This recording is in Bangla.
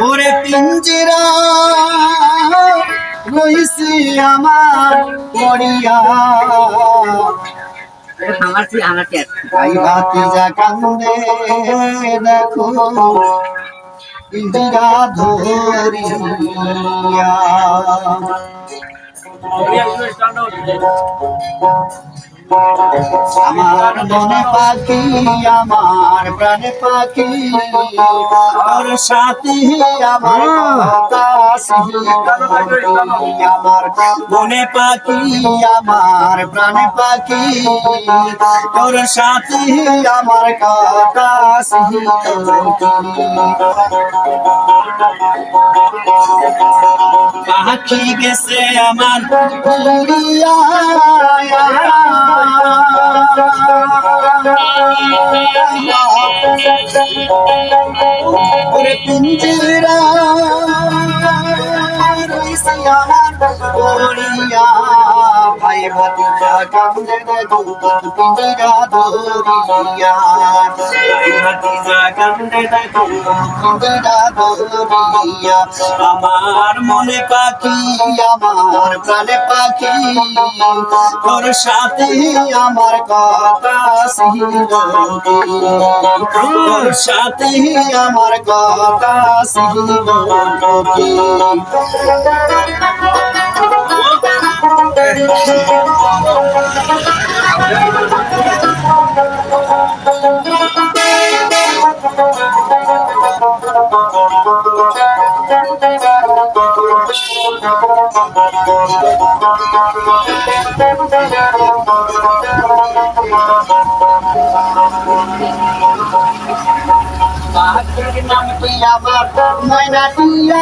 ওরে পিঞ্জিরা রইছি আমার পড়িয়া ভাই ভাতিজা কান্দে দেখো পিঞ্জিরা ধরিয়া আমার মনে পাখি আমার প্রাণে পাখি তোর সাথী আমার আমার মনে পাখি আমার প্রাণে পাখি তোর সাথী আমার কথা পাখি গেছে আমার উড়িয়া ওরে পিঞ্জিরা রইছি আমার পড়িয়া ভাই ভাতিজা কান্দে দেখো পিঞ্জিরা ধরিয়া ভাই ভাতিজা কান্দে দেখো পিঞ্জিরা ধরিয়া আমার মনে পাখি আমার প্রাণে পাখি তোর সাথে আমার কথা তোর সাথে আমার কথা পাখির নাম কি আমার ময়না টিয়া